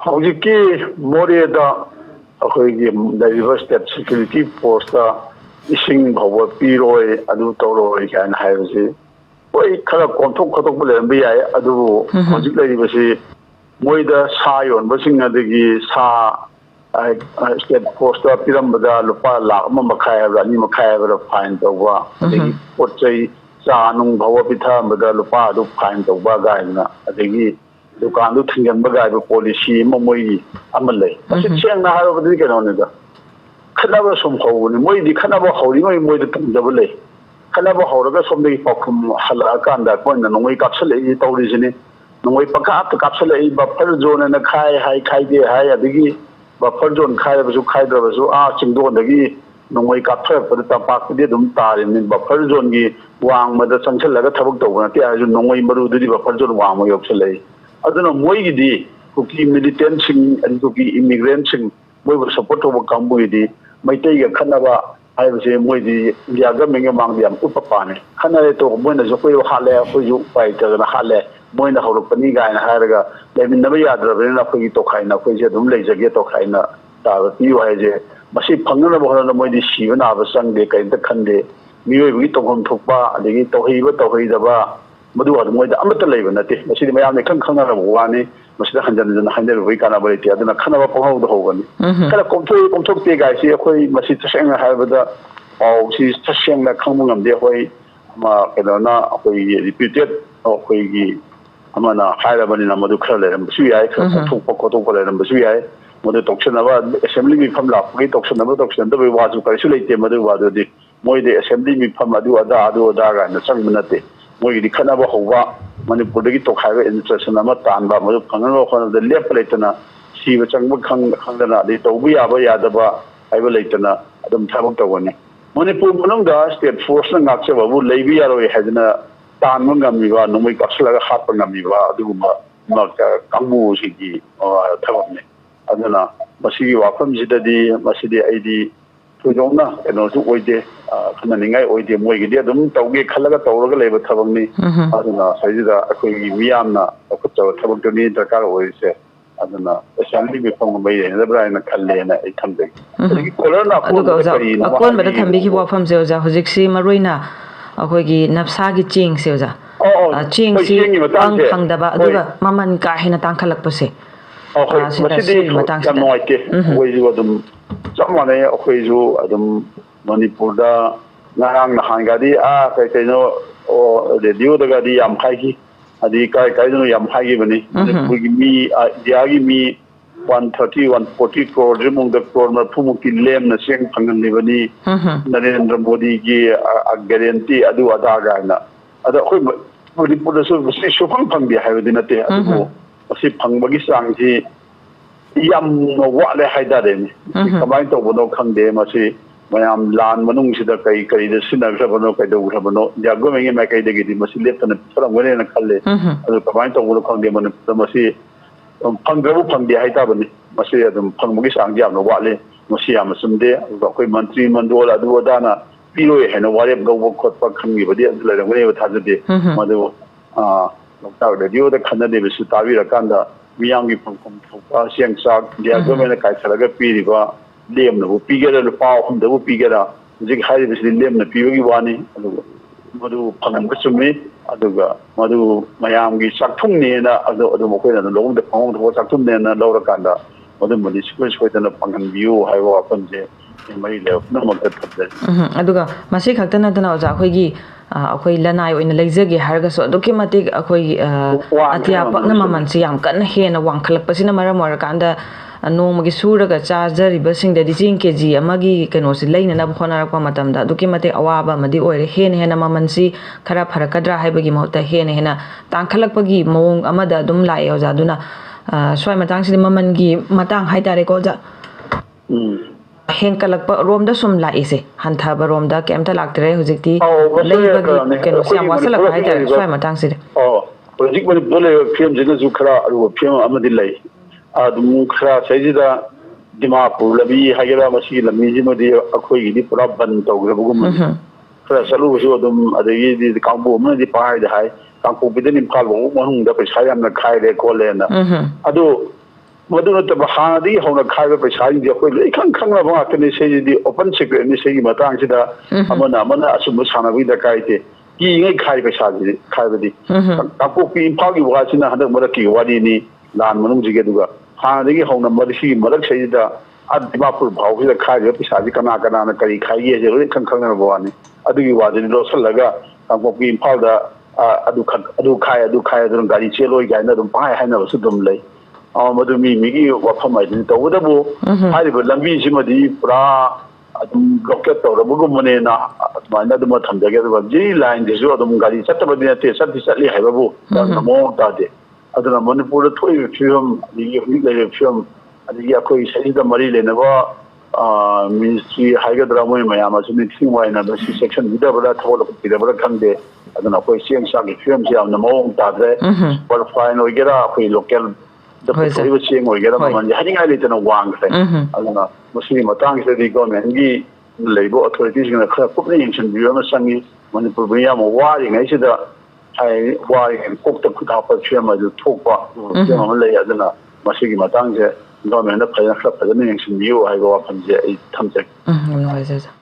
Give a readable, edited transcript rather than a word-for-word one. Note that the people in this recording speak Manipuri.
ꯍꯧꯖꯤꯛꯀꯤ ꯃꯣꯔꯦꯗ ꯑꯩꯈꯣꯏꯒꯤ ꯂꯩꯔꯤꯕ ꯁ꯭ꯇꯦꯠ ꯁꯦꯀ꯭ꯌꯨꯔꯤꯇꯤ ꯐꯣꯔꯁꯇ ꯏꯁꯤꯡ ꯐꯥꯎꯕ ꯄꯤꯔꯣꯏ ꯑꯗꯨ ꯇꯧꯔꯣꯏ ꯀꯥꯏꯅ ꯍꯥꯏꯕꯁꯤ ꯍꯣꯏ ꯈꯔ ꯀꯣꯝꯊꯣꯛ ꯈꯣꯠꯇꯣꯛꯄ ꯂꯩꯔꯝꯕ ꯌꯥꯏ ꯑꯗꯨꯕꯨ ꯍꯧꯖꯤꯛ ꯂꯩꯔꯤꯕꯁꯤ ꯃꯣꯏꯗ ꯁꯥ ꯌꯣꯟꯕꯁꯤꯡ ꯑꯗꯒꯤ ꯁꯥ ꯁ꯭ꯇꯦꯠ ꯐꯣꯔꯁꯇ ꯄꯤꯔꯝꯕꯗ ꯂꯨꯄꯥ ꯂꯥꯈ 1.5 ꯍꯥꯏꯕ꯭ꯔꯥ 2.5 ꯍꯥꯏꯕ꯭ꯔꯥ ꯐꯥꯏꯟ ꯇꯧꯕ ꯑꯗꯒꯤ ꯄꯣꯠ ꯆꯩ ꯆꯥ ꯅꯨꯡ ꯐꯥꯎꯕ ꯄꯤꯊꯔꯝꯕꯗ ꯂꯨꯄꯥ ꯑꯗꯨ ꯐꯥꯏꯟ ꯇꯧꯕ ꯒꯥꯏꯅ ꯑꯗꯒꯤ ꯗꯨꯀꯥꯟꯗꯨ ꯊꯤꯡꯖꯤꯟꯕ ꯒꯥꯏꯕ ꯄꯣꯂꯤꯁꯤ ꯑꯃ ꯃꯣꯏꯒꯤ ꯑꯃ ꯂꯩ ꯃꯁꯤ ꯁꯦꯡꯅ ꯍꯥꯏꯔꯕꯗꯤ ꯀꯩꯅꯣꯅꯤꯗ ꯈꯠꯅꯕ ꯁꯨꯝ ꯍꯧꯕꯅꯤ ꯃꯣꯏꯗꯤ ꯈꯠꯅꯕ ꯍꯧꯔꯤꯉꯩ ꯃꯣꯏꯗ ꯇꯝꯖꯕ ꯂꯩ ꯈꯠꯅꯕ ꯍꯧꯔꯒ ꯁꯣꯝꯗꯒꯤ ꯄꯥꯎꯈꯨꯝ ꯍꯜꯂꯛꯑꯀꯥꯟꯗ ꯑꯩꯈꯣꯏꯅ ꯅꯣꯡꯃꯩ ꯀꯥꯞꯁꯤꯜꯂꯛꯏ ꯇꯧꯔꯤꯁꯤꯅꯤ ꯅꯣꯡꯃꯩ ꯄꯪꯀꯥꯞꯇ ꯀꯥꯞꯁꯤꯜꯂꯛꯏ ꯕꯐꯔ ꯖꯣꯟ ꯑꯅ ꯈꯥꯏ ꯍꯥꯏ ꯈꯥꯏꯗꯦ ꯍꯥꯏ ꯑꯗꯒꯤ ꯕꯐꯔ ꯖꯣꯟ ꯈꯥꯏꯔꯕꯁꯨ ꯈꯥꯏꯗ꯭ꯔꯕꯁꯨ ꯆꯤꯡꯗꯣꯟꯗꯒꯤ ꯅꯣꯡꯃꯩ ꯀꯥꯞꯊꯔꯛꯄꯗ ꯇꯝꯄꯥꯛꯇꯗꯤ ꯑꯗꯨꯝ ꯇꯥꯔꯤꯕꯅꯤ ꯕꯐꯔ ꯖꯣꯟꯒꯤ ꯋꯥꯡꯃꯗ ꯆꯪꯁꯤꯜꯂꯒ ꯊꯕꯛ ꯇꯧꯕ ꯅꯠꯇꯦ ꯍꯥꯏꯔꯁꯨ ꯅꯣꯡꯃꯩ ꯃꯔꯨꯗꯨꯗꯤ ꯕꯐꯔ ꯖꯣꯟ ꯋꯥꯡꯃ ꯌꯧꯁꯤꯜꯂꯛꯏ ꯑꯗꯨꯅ ꯃꯣꯏꯒꯤꯗꯤ ꯀꯨꯀꯤ ꯃꯤꯂꯤꯇꯦꯟꯁꯤꯡ ꯀꯨꯀꯤ ꯏꯃꯤꯒ꯭ꯔꯦꯟꯁꯤꯡ ꯃꯣꯏꯕꯨ ꯁꯞꯄꯣꯔꯠ ꯇꯧꯕ ꯀꯥꯡꯕꯨꯒꯤꯗꯤ ꯃꯩꯇꯩꯒ ꯈꯠꯅꯕ ꯍꯥꯏꯕꯁꯦ ꯃꯣꯏꯗꯤ ꯏꯟꯗꯤꯌꯥ ꯒꯃꯦꯟꯒꯤ ꯃꯃꯥꯡꯗ ꯌꯥꯝ ꯎꯠꯄ ꯄꯥꯝꯃꯦ ꯈꯠꯅꯔꯦ ꯇꯧ ꯃꯣꯏꯅꯁꯨ ꯑꯩꯈꯣꯏꯕꯨ ꯍꯥꯠꯂꯦ ꯑꯩꯈꯣꯏꯁꯨ ꯎꯄꯥꯏ ꯂꯩꯇꯗꯅ ꯍꯥꯠꯂꯦ ꯃꯣꯏꯅ ꯍꯧꯔꯛꯄꯅꯤ ꯀꯥꯏꯅ ꯍꯥꯏꯔꯒ ꯂꯩꯃꯤꯟꯅꯕ ꯌꯥꯗ꯭ꯔꯕꯅꯤꯅ ꯑꯩꯈꯣꯏꯒꯤ ꯇꯣꯈꯥꯏꯅ ꯑꯩꯈꯣꯏꯁꯦ ꯑꯗꯨꯝ ꯂꯩꯖꯒꯦ ꯇꯣꯈꯥꯏꯅ ꯇꯥꯕ ꯄꯤꯌꯨ ꯍꯥꯏꯁꯦ ꯃꯁꯤ ꯐꯪꯅꯅꯕ ꯍꯣꯠꯅꯕꯗ ꯃꯣꯏꯗꯤ ꯁꯤꯕ ꯅꯥꯕ ꯆꯪꯗꯦ ꯀꯔꯤꯝꯇ ꯈꯟꯗꯦ ꯃꯤꯑꯣꯏꯕꯒꯤ ꯇꯧꯐꯝ ꯊꯣꯛꯄ ꯑꯗꯒꯤ ꯇꯧꯍꯩꯕ ꯇꯧꯍꯩꯗꯕ ꯃꯗꯨ ꯑꯗꯨ ꯃꯣꯏꯗ ꯑꯃꯠꯇ ꯂꯩꯕ ꯅꯠꯇꯦ ꯃꯁꯤꯗꯤ ꯃꯌꯥꯝꯅ ꯏꯈꯪ ꯈꯪꯅꯔꯕ ꯋꯥꯅꯤ ꯃꯁꯤꯗ ꯍꯟꯖꯤꯟ ꯍꯟꯖꯤꯟ ꯍꯥꯏꯅꯔꯨꯕꯒꯤ ꯀꯥꯟꯅꯕ ꯂꯩꯇꯦ ꯑꯗꯨꯅ ꯈꯠꯅꯕ ꯄꯪꯍꯧꯗ ꯍꯧꯒꯅꯤ ꯈꯔ ꯀꯣꯝꯊꯣꯛꯏ ꯀꯣꯝꯊꯣꯛꯇꯦ ꯒꯥꯏꯁꯤ ꯑꯩꯈꯣꯏ ꯃꯁꯤ ꯇꯁꯦꯡꯅ ꯍꯥꯏꯔꯕꯗ ꯄꯥꯎꯁꯤ ꯇꯁꯦꯡꯅ ꯈꯪꯕ ꯉꯝꯗꯦ ꯑꯩꯈꯣꯏ ꯀꯩꯅꯣꯅ ꯑꯩꯈꯣꯏꯒꯤ ꯔꯤꯄ꯭ꯌꯨꯇꯦꯠ ꯑꯩꯈꯣꯏꯒꯤ ꯑꯃꯅ ꯍꯥꯏꯔꯕꯅꯤꯅ ꯃꯗꯨ ꯈꯔ ꯂꯩꯔꯝꯕꯁꯨ ꯌꯥꯏ ꯈꯔ ꯀꯣꯝꯊꯣꯛꯄ ꯈꯣꯠꯇꯣꯛꯄ ꯂꯩꯔꯝꯕꯁꯨ ꯌꯥꯏ ꯃꯗꯨ ꯇꯧꯁꯟꯅꯕ ꯑꯦꯁꯦꯝꯕ꯭ꯂꯤ ꯃꯤꯐꯝ ꯂꯥꯛꯄꯒꯤ ꯇꯧꯁꯟꯅꯗꯕꯒꯤ ꯋꯥꯁꯨ ꯀꯔꯤꯁꯨ ꯂꯩꯇꯦ ꯃꯗꯨꯒꯤ ꯋꯥꯗꯨꯗꯤ ꯃꯣꯏꯗꯤ ꯑꯦꯁꯦꯝꯕ꯭ꯂꯤ ꯃꯤꯐꯝ ꯑꯗꯨ ꯑꯗꯥ ꯀꯥꯏꯅ ꯆꯪꯕ ꯅꯠꯇꯦ ꯃꯣꯏꯒꯤꯗꯤ ꯈꯠꯅꯕ ꯍꯧꯕ ꯃꯅꯤꯄꯨꯔꯗꯒꯤ ꯇꯣꯈꯥꯏꯕ ꯑꯦꯗꯃꯤꯅꯤꯁꯇ꯭ꯔꯦꯁꯟ ꯑꯃ ꯇꯥꯟꯕ ꯃꯗꯨ ꯐꯪꯅꯅꯕ ꯍꯣꯠꯅꯕꯗ ꯂꯦꯞꯄ ꯂꯩꯇꯅ ꯁꯤꯕ ꯆꯪꯕ ꯈꯪꯗꯅ ꯑꯗꯩ ꯇꯧꯕ ꯌꯥꯕ ꯌꯥꯗꯕ ꯍꯥꯏꯕ ꯂꯩꯇꯅ ꯑꯗꯨꯝ ꯊꯕꯛ ꯇꯧꯒꯅꯤ ꯃꯅꯤꯄꯨꯔ ꯃꯅꯨꯡꯗ ꯁ꯭ꯇꯦꯠ ꯐꯣꯔꯁꯅ ꯉꯥꯛꯆꯕꯕꯨ ꯂꯩꯕ ꯌꯥꯔꯣꯏ ꯍꯥꯏꯗꯅ ꯇꯥꯟꯕ ꯉꯝꯃꯤꯕ ꯅꯣꯡꯃꯩ ꯀꯥꯞꯁꯤꯜꯂꯒ ꯍꯥꯠꯄ ꯉꯝꯃꯤꯕ ꯑꯗꯨꯒꯨꯝꯕ ꯀꯥꯡꯕꯨꯁꯤꯡꯒꯤ ꯊꯕꯛꯅꯤ ꯑꯗꯨꯅ ꯃꯁꯤꯒꯤ ꯋꯥꯐꯝꯁꯤꯗꯗꯤ ꯃꯁꯤꯗꯤ ꯑꯩꯗꯤ ꯊꯣꯏꯗꯣꯛꯅ ꯀꯩꯅꯣꯁꯨ ꯑꯣꯏꯗꯦ ꯈꯟꯅꯅꯤꯡꯉꯥꯏ ꯑꯣꯏꯗꯦ ꯃꯣꯏꯒꯤꯗꯤ ꯑꯗꯨꯝ ꯇꯧꯒꯦ ꯈꯜꯂꯒ ꯇꯧꯔꯒ ꯂꯩꯕ ꯊꯕꯛꯅꯤ ꯑꯗꯨꯅ ꯁꯤꯗ ꯑꯩꯈꯣꯏꯒꯤ ꯃꯤꯌꯥꯝꯅ ꯂꯧꯈꯠꯆꯕ ꯊꯕꯛꯇꯨꯅꯤ ꯗꯔꯀꯥꯔ ꯑꯣꯏꯔꯤꯁꯦ ꯑꯗꯨꯅ ꯑꯦꯁꯦꯝꯕ꯭ꯂꯤ ꯃꯤꯐꯝꯒꯨꯝꯕ ꯌꯦꯡꯒꯗꯕ꯭ꯔꯥ ꯍꯥꯏꯅ ꯈꯜꯂꯦꯅ ꯑꯩ ꯊꯝꯖꯒꯦ ꯑꯗꯒꯤ ꯀꯣꯂꯔꯅ ꯑꯀꯣꯟꯕꯗ ꯀꯔꯤꯅꯣ ꯑꯀꯣꯟꯕꯗ ꯊꯝꯕꯤꯈꯤꯕ ꯋꯥꯐꯝꯁꯦ ꯑꯣꯖꯥ ꯍꯧꯖꯤꯛꯁꯤ ꯃꯔꯨꯑꯣꯏꯅ ꯑꯩꯈꯣꯏꯒꯤ ꯅꯞꯁꯥꯒꯤ ꯆꯦꯡꯁꯦ ꯑꯣꯖꯥ ꯆꯦꯡꯁꯤ ꯐꯪꯗꯕ ꯑꯗꯨꯒ ꯃꯃꯜ ꯀꯥ ꯍꯦꯟꯅ ꯇꯥꯡꯈꯠꯂꯛꯄꯁꯦ ꯍꯣꯏ ꯃꯁꯤꯗꯤ ꯌꯥꯝ ꯅꯨꯡꯉꯥꯏꯇꯦ ꯑꯩꯈꯣꯏꯁꯨ ꯑꯗꯨꯝ ꯆꯞ ꯃꯥꯟꯅꯩ ꯑꯩꯈꯣꯏꯁꯨ ꯑꯗꯨم ꯃꯅꯤꯄꯨꯔꯗ ꯉꯔꯥꯡ ꯅꯍꯥꯟꯒꯗꯤ ꯀꯩꯅꯣ ꯔꯦꯗꯤꯑꯣꯗꯒꯗꯤ ꯌꯥꯝ ꯍꯥꯏꯈꯤ ꯑꯗꯩ ꯀꯥꯏꯗꯅꯣ ꯌꯥꯝ ꯍꯥꯏꯈꯤꯕꯅꯤ ꯃꯅꯤꯄꯨꯔꯒꯤ ꯃꯤ ꯏꯟꯗꯤꯌꯥꯒꯤ ꯃꯤ 130-140 ꯀ꯭ꯔꯣꯔ ꯃꯅꯨꯡꯗ ꯀ꯭ꯔꯣꯔ 30ꯃꯨꯛꯇꯤ ꯂꯦꯝꯅ ꯆꯦꯡ ꯐꯪꯍꯜꯂꯤꯕꯅꯤ ꯅꯔꯦꯟꯗ꯭ꯔ ꯃꯣꯗꯤꯒꯤ ꯒꯦꯔꯦꯟꯇꯤ ꯑꯗꯨ ꯑꯗꯥ ꯀꯥꯏꯅ ꯑꯗꯣ ꯑꯩꯈꯣꯏ ꯃꯅꯤꯄꯨꯔꯗꯁꯨ ꯃꯁꯤ ꯁꯨꯐꯪ ꯐꯪꯗꯦ ꯍꯥꯏꯕꯗꯤ ꯅꯠꯇꯦ ꯑꯗꯨꯕꯨ ꯃꯁꯤ ꯐꯪꯕꯒꯤ ꯆꯥꯡꯁꯤ ꯌꯥꯝꯅ ꯋꯥꯠꯂꯦ ꯍꯥꯏꯇꯥꯔꯦꯅꯦ ꯀꯃꯥꯏꯅ ꯇꯧꯕꯅꯣ ꯈꯪꯗꯦ ꯃꯁꯤ ꯃꯌꯥꯝ ꯂꯥꯟ ꯃꯅꯨꯡꯁꯤꯗ ꯀꯔꯤꯗ ꯁꯤꯖꯤꯟꯅꯈ꯭ꯔꯕꯅꯣ ꯀꯩꯗꯧꯈ꯭ꯔꯕꯅꯣ ꯏꯟꯗꯤꯌꯥ ꯒꯣꯔꯃꯦꯟꯒꯤ ꯃꯥꯏꯀꯩꯗꯒꯤꯗꯤ ꯃꯁꯤ ꯂꯦꯞꯇꯅ ꯄꯤꯊꯔꯝꯒꯅꯤꯅ ꯈꯜꯂꯦ ꯑꯗꯨ ꯀꯃꯥꯏꯅ ꯇꯧꯕꯅꯣ ꯈꯪꯗꯦ ꯃꯅꯤꯄꯨꯔꯗ ꯃꯁꯤ ꯐꯪꯗ꯭ꯔꯕꯨ ꯐꯪꯗꯦ ꯍꯥꯏꯇꯥꯕꯅꯤ ꯃꯁꯤ ꯑꯗꯨꯝ ꯐꯪꯕꯒꯤ ꯆꯥꯡꯁꯤ ꯌꯥꯝꯅ ꯋꯥꯠꯂꯤ ꯃꯁꯤ ꯌꯥꯝꯅ ꯆꯨꯝꯗꯦ ꯑꯗꯨꯒ ꯑꯩꯈꯣꯏ ꯃꯟꯇ꯭ꯔꯤ ꯃꯟꯗꯣꯜ ꯑꯗꯨ ꯑꯗꯥꯅ ꯄꯤꯔꯣꯏ ꯍꯥꯏꯅ ꯋꯥꯔꯦꯞ ꯂꯧꯕ ꯈꯣꯠꯄ ꯈꯪꯈꯤꯕꯗꯤ ꯑꯗꯨ ꯂꯩꯔꯝꯒꯅꯦꯕ ꯊꯥꯖꯗꯦ ꯃꯗꯨ ꯂꯣꯛꯇꯥꯛ ꯔꯦꯗꯤꯑꯣꯗ ꯈꯟꯅꯔꯤꯕꯁꯨ ꯇꯥꯕꯤꯔꯀꯥꯟꯗ ꯃꯤꯌꯥꯝꯒꯤ ꯐꯪꯐꯝ ꯊꯣꯛꯄ ꯆꯦꯡ ꯆꯥꯛ ꯏꯟꯗꯤꯌꯥ ꯒꯣꯔꯃꯦꯟꯅ ꯀꯥꯏꯊꯔꯒ ꯄꯤꯔꯤꯕ ꯂꯦꯝꯅꯕꯨ ꯄꯤꯒꯦꯔꯥ ꯂꯨꯄꯥ 3ꯗꯕꯨ ꯄꯤꯒꯦꯔꯥ ꯍꯧꯖꯤꯛ ꯍꯥꯏꯔꯤꯕꯁꯤꯗꯤ ꯂꯦꯝꯅ ꯄꯤꯕꯒꯤ ꯋꯥꯅꯤ ꯑꯗꯨꯒ ꯃꯗꯨ ꯐꯪꯍꯟꯕ ꯆꯨꯝꯃꯤ ꯑꯗꯨꯒ ꯃꯗꯨ ꯃꯌꯥꯝꯒꯤ ꯆꯥꯛꯊꯨꯡꯅꯦꯅ ꯑꯗꯨꯝ ꯑꯩꯈꯣꯏꯅ ꯂꯧꯕꯗ ꯐꯪꯐꯝ ꯊꯣꯛꯄ ꯆꯥꯛꯊꯨꯡꯅꯦꯅ ꯂꯧꯔꯀꯥꯟꯗ ꯃꯗꯨꯃꯗꯤ ꯁꯨꯡꯁꯣꯏ ꯁꯣꯏꯗꯅ ꯐꯪꯍꯟꯕꯤꯌꯨ ꯍꯥꯏꯕ ꯋꯥꯐꯝꯁꯦ ꯃꯔꯤ ꯂꯩꯕ ꯄꯨꯝꯅꯃꯛꯇ ꯊꯝꯖꯔꯤ ꯑꯗꯨꯒ ꯃꯁꯤ ꯈꯛꯇ ꯅꯠꯇꯅ ꯑꯣꯖꯥ ꯑꯩꯈꯣꯏ ꯂꯅꯥꯏ ꯑꯣꯏꯅ ꯂꯩꯖꯒꯦ ꯍꯥꯏꯔꯒꯁꯨ ꯑꯗꯨꯛꯀꯤ ꯃꯇꯤꯛ ꯑꯩꯈꯣꯏꯒꯤ ꯑꯇꯤꯌꯥ ꯄꯛꯅ ꯃꯃꯜꯁꯤ ꯌꯥꯝ ꯀꯟꯅ ꯍꯦꯟꯅ ꯋꯥꯡꯈꯠꯂꯛꯄꯁꯤꯅ ꯃꯔꯝ ꯑꯣꯏꯔꯀꯥꯟꯗ ꯅꯣꯡꯃꯒꯤ ꯁꯨꯔꯒ ꯆꯥꯖꯔꯤꯕꯁꯤꯡꯗꯗꯤ ꯆꯦꯡ ꯀꯦꯖꯤ ꯑꯃꯒꯤ ꯀꯩꯅꯣꯁꯤ ꯂꯩꯅꯅꯕ ꯍꯣꯠꯅꯔꯛꯄ ꯃꯇꯝꯗ ꯑꯗꯨꯛꯀꯤ ꯃꯇꯤꯛ ꯑꯋꯥꯕ ꯑꯃꯗꯤ ꯑꯣꯏꯔꯦ ꯍꯦꯟꯅ ꯃꯃꯜꯁꯤ ꯈꯔ ꯐꯔꯛꯀꯗ꯭ꯔꯥ ꯍꯥꯏꯕꯒꯤ ꯃꯍꯨꯠꯇ ꯍꯦꯟꯅ ꯇꯥꯡꯈꯠꯂꯛꯄꯒꯤ ꯃꯑꯣꯡ ꯑꯃꯗ ꯑꯗꯨꯝ ꯂꯥꯛꯑꯦ ꯑꯣꯖꯥ ꯑꯗꯨꯅ ꯁ꯭ꯋꯥꯏ ꯃꯇꯥꯡꯁꯤꯗꯤ ꯃꯃꯜꯒꯤ ꯃꯇꯥꯡ ꯍꯥꯏꯇꯥꯔꯦꯀꯣ ꯑꯣꯖꯥ ꯍꯦꯟꯀꯠꯂꯛꯄ ꯔꯣꯝꯗ ꯁꯨꯝ ꯂꯥꯛꯏꯁꯦ ꯍꯟꯊꯕ ꯔꯣꯝꯗ ꯀꯩꯝꯇ ꯂꯥꯛꯇ꯭ꯔꯦ ꯍꯧꯖꯤꯛꯇꯤ ꯂꯩꯕꯒꯤ ꯀꯩꯅꯣꯁꯦ ꯌꯥꯝ ꯋꯥꯠꯁꯤꯜꯂꯛꯄ ꯍꯥꯏꯇꯥꯔꯦ ꯁ꯭ꯋꯥꯏ ꯃꯇꯥꯡꯁꯤꯗꯤ ꯍꯧꯖꯤꯛ ꯃꯅꯤꯄꯨꯔꯗ ꯂꯩꯔꯤꯕ ꯐꯤꯕꯝꯁꯤꯅꯁꯨ ꯈꯔ ꯑꯔꯨꯕ ꯐꯤꯕꯝ ꯑꯃꯗꯤ ꯂꯩ ꯑꯗꯨꯝ ꯈꯔ ꯁꯩꯁꯤꯗ ꯗꯤꯃꯥꯄꯨꯔ ꯂꯝꯕꯤ ꯍꯥꯏꯒꯦꯔꯥ ꯃꯁꯤꯒꯤ ꯂꯝꯕꯤꯁꯤꯃꯗꯤ ꯑꯩꯈꯣꯏꯒꯤꯗꯤ ꯄꯨꯔꯥ ꯕꯟ ꯇꯧꯈ꯭ꯔꯕꯒꯨꯝꯕꯅꯤ ꯈꯔ ꯆꯠꯂꯨꯕꯁꯨ ꯑꯗꯨꯝ ꯑꯗꯒꯤꯗꯤ ꯀꯥꯡꯕꯨ ꯑꯃꯅꯗꯤ ꯄꯪꯍꯥꯏꯗ ꯍꯥꯏ ꯀꯥꯡꯄꯣꯛꯄꯤꯗ ꯏꯝꯐꯥꯜ ꯐꯥꯎꯕ ꯃꯅꯨꯡꯗ ꯄꯩꯁꯥ ꯌꯥꯝꯅ ꯈꯥꯏꯔꯦ ꯈꯣꯠꯂꯦꯅ ꯑꯗꯨ मधु नतब हादी होना खाइबा पैसा जी अखोई लोई खंग खंगलाबा ngakne सेदी ओपन सीक्रेट नि सेगी मतंग सिदा अमना अमना असुम सानाबी दकाइते की ngai खाइ पैसा जी खाइबदी काको की इम्फाल की वासिना हदक मरक की वादी नि लान मनुम जिगे दुगा हादी होना मरसी मरक सेदा दिमापुर भाव खाइबा पैसा जी कना कना न करी खाइए जे लोई खंग खंगना बवानी अदुगी वादी लोसलगा काको की इम्फाल दा अदु खाय अदु गाड़ी चेलोई गाइना दुम पाइ हाइना बसु दुम लई मधु मीगी वफम है तौदबो लंबी सिमदी पूरा ब्लॉकेट तौरबगुमने थमजगे जी लाइन गाड़ी चतबदी नते चती चली है मो तादे मनपुर थोड़ी फिल्म फिल्म अखोई सही मरी लेनब मिनिस्ट्री हाईगद्रा मोई मैम सेक्शन विदबरा थोलपीदबरा खंगे अखोई चेंग की फिल्म से मो ताद्रे सुपर फाइन होगेरा अखोई लोकल चेंग होगेरा ममन हनिंगाई लेतना वांग्रे अदुना मसी मतंग से गवर्नमेंट की लेबो अथॉरिटीज ने खरा कुपने यंगसन संगी मनपुर मियाम वारिंग सिदा हाई वारिंग कोकता खुदाप फिल्म अदु थोपा फिल्म अम ले अदुना मसी मतंग से गवर्नमेंट फजन खरा फजन यंगसन बियो हाइबो वाफन जे थमजे